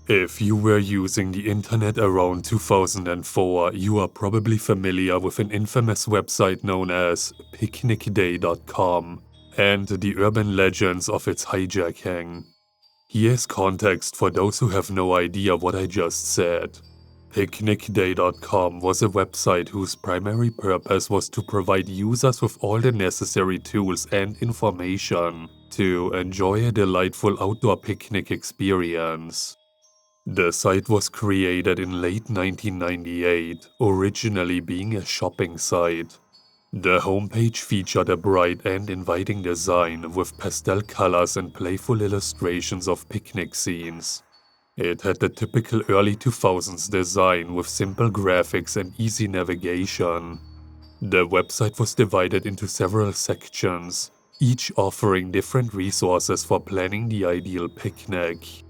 If you were using the internet around 2004, you are probably familiar with an infamous website known as picnicday.com and the urban legends of its hijacking. Here's context for those who have no idea what I just said. Picnicday.com was a website whose primary purpose was to provide users with all the necessary tools and information to enjoy a delightful outdoor picnic experience. The site was created in late 1998, originally being a shopping site. The homepage featured a bright and inviting design with pastel colors and playful illustrations of picnic scenes. It had the typical early 2000s design with simple graphics and easy navigation. The website was divided into several sections, each offering different resources for planning the ideal picnic.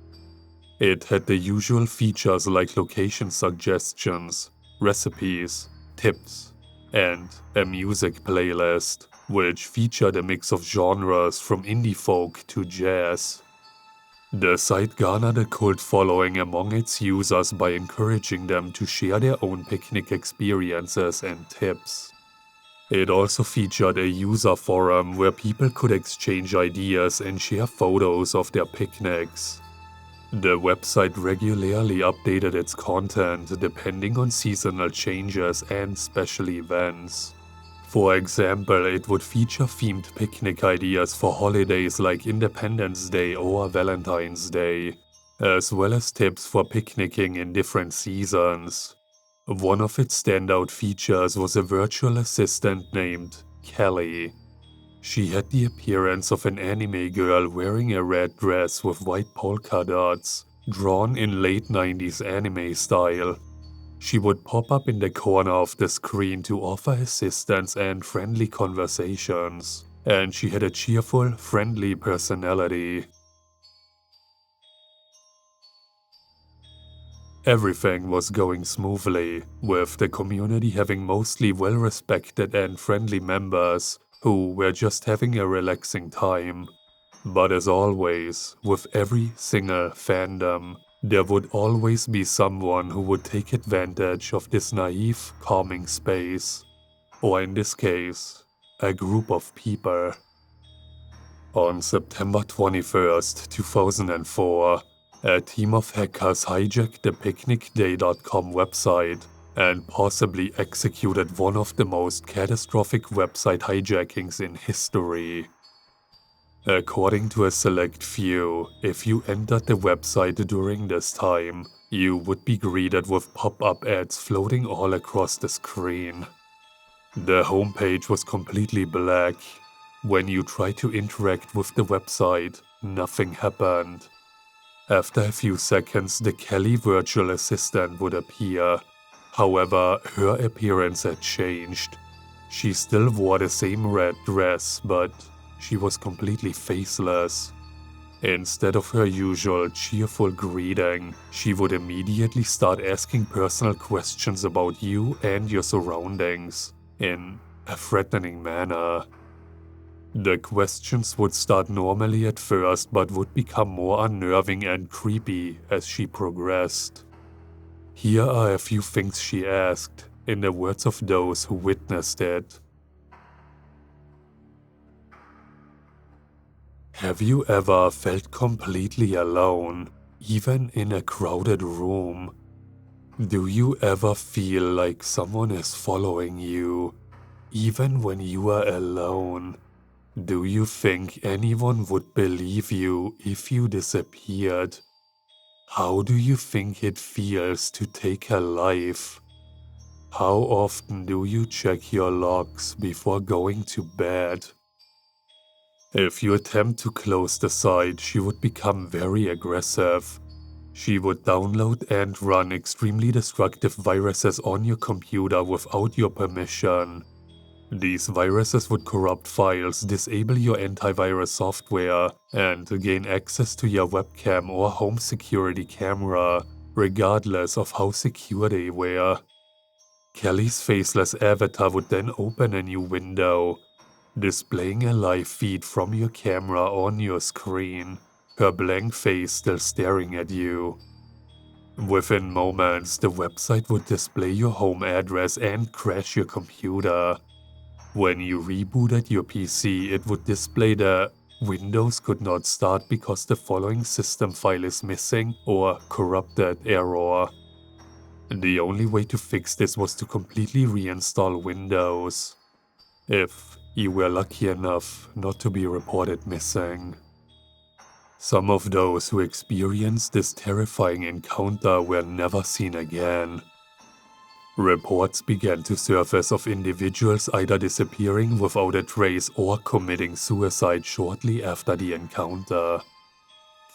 It had the usual features like location suggestions, recipes, tips, and a music playlist, which featured a mix of genres from indie folk to jazz. The site garnered a cult following among its users by encouraging them to share their own picnic experiences and tips. It also featured a user forum where people could exchange ideas and share photos of their picnics. The website regularly updated its content depending on seasonal changes and special events. For example, it would feature themed picnic ideas for holidays like Independence Day or Valentine's Day, as well as tips for picnicking in different seasons. One of its standout features was a virtual assistant named Kelly. She had the appearance of an anime girl wearing a red dress with white polka dots, drawn in late 90s anime style. She would pop up in the corner of the screen to offer assistance and friendly conversations, and she had a cheerful, friendly personality. Everything was going smoothly, with the community having mostly well-respected and friendly members who were just having a relaxing time. But as always, with every single fandom, there would always be someone who would take advantage of this naive, calming space. Or in this case, a group of people. On September 21st, 2004, a team of hackers hijacked the picnicday.com website and possibly executed one of the most catastrophic website hijackings in history. According to a select few, if you entered the website during this time, you would be greeted with pop-up ads floating all across the screen. The homepage was completely black. When you tried to interact with the website, nothing happened. After a few seconds, the Kelly virtual assistant would appear. However, her appearance had changed. She still wore the same red dress, but she was completely faceless. Instead of her usual cheerful greeting, she would immediately start asking personal questions about you and your surroundings in a threatening manner. The questions would start normally at first but would become more unnerving and creepy as she progressed. Here are a few things she asked, in the words of those who witnessed it. Have you ever felt completely alone, even in a crowded room? Do you ever feel like someone is following you, even when you are alone? Do you think anyone would believe you if you disappeared? How do you think it feels to take a life? How often do you check your logs before going to bed? If you attempt to close the site, she would become very aggressive. She would download and run extremely destructive viruses on your computer without your permission. These viruses would corrupt files, disable your antivirus software, and gain access to your webcam or home security camera, regardless of how secure they were. Kelly's faceless avatar would then open a new window, displaying a live feed from your camera on your screen, her blank face still staring at you. Within moments, the website would display your home address and crash your computer. When you rebooted your PC, it would display the Windows could not start because the following system file is missing or corrupted error. The only way to fix this was to completely reinstall Windows, if you were lucky enough not to be reported missing. Some of those who experienced this terrifying encounter were never seen again. Reports began to surface of individuals either disappearing without a trace or committing suicide shortly after the encounter.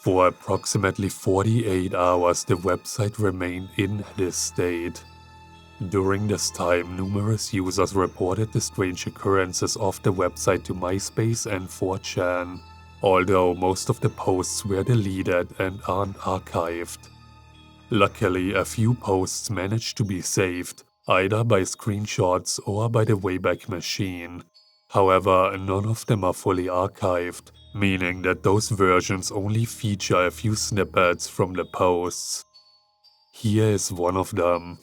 For approximately 48 hours, the website remained in this state. During this time, numerous users reported the strange occurrences of the website to MySpace and 4chan, although most of the posts were deleted and aren't archived. Luckily, a few posts managed to be saved, either by screenshots or by the Wayback Machine. However, none of them are fully archived, meaning that those versions only feature a few snippets from the posts. Here is one of them.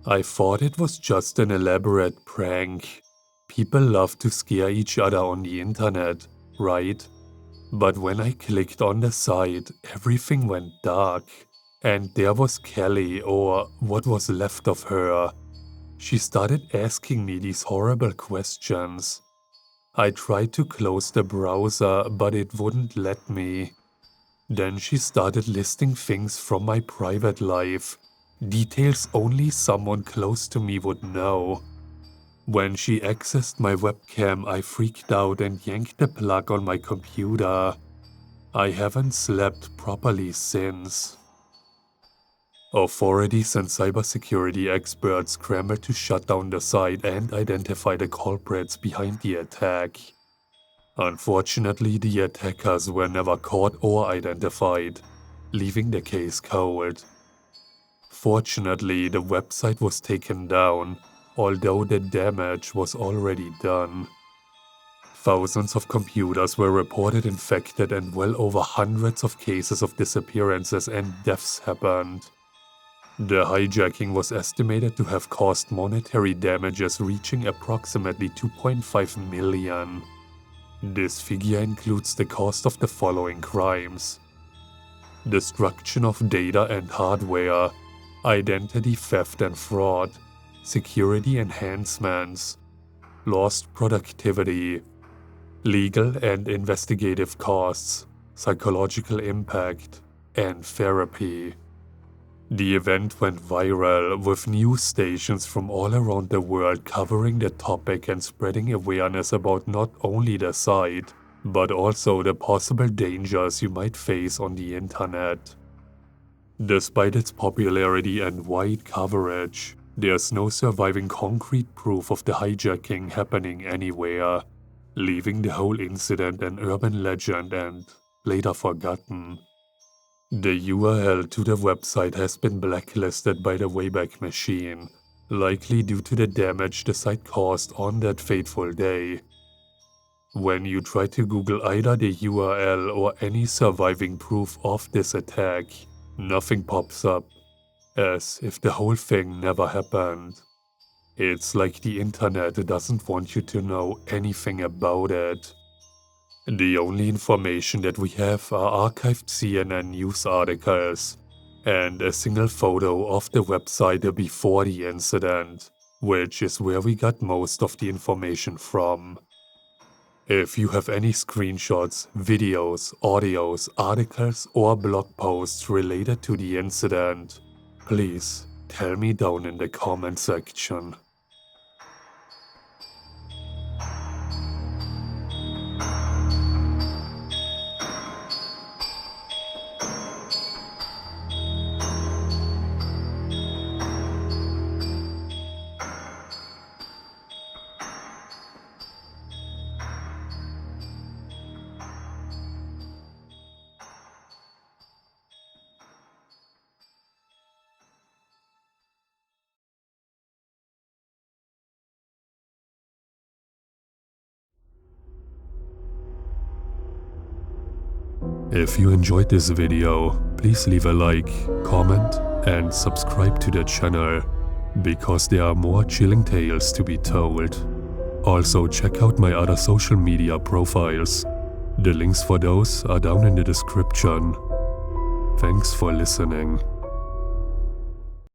I thought it was just an elaborate prank. People love to scare each other on the internet, right? But when I clicked on the site, everything went dark. And there was Kelly, or what was left of her. She started asking me these horrible questions. I tried to close the browser, but it wouldn't let me. Then she started listing things from my private life, details only someone close to me would know. When she accessed my webcam, I freaked out and yanked the plug on my computer. I haven't slept properly since. Authorities and cybersecurity experts scrambled to shut down the site and identify the culprits behind the attack. Unfortunately, the attackers were never caught or identified, leaving the case cold. Fortunately, the website was taken down, although the damage was already done. Thousands of computers were reported infected and well over hundreds of cases of disappearances and deaths happened. The hijacking was estimated to have caused monetary damages reaching approximately 2.5 million. This figure includes the cost of the following crimes: destruction of data and hardware, identity theft and fraud, security enhancements, lost productivity, legal and investigative costs, psychological impact, and therapy. The event went viral, with news stations from all around the world covering the topic and spreading awareness about not only the site, but also the possible dangers you might face on the internet. Despite its popularity and wide coverage, there's no surviving concrete proof of the hijacking happening anywhere, leaving the whole incident an urban legend and later forgotten. The URL to the website has been blacklisted by the Wayback Machine, likely due to the damage the site caused on that fateful day. When you try to Google either the URL or any surviving proof of this attack, nothing pops up, as if the whole thing never happened. It's like the internet doesn't want you to know anything about it. The only information that we have are archived CNN news articles and a single photo of the website before the incident, which is where we got most of the information from. If you have any screenshots, videos, audios, articles, or blog posts related to the incident, please tell me down in the comment section. If you enjoyed this video, please leave a like, comment, and subscribe to the channel, because there are more chilling tales to be told. Also check out my other social media profiles. The links for those are down in the description. Thanks for listening.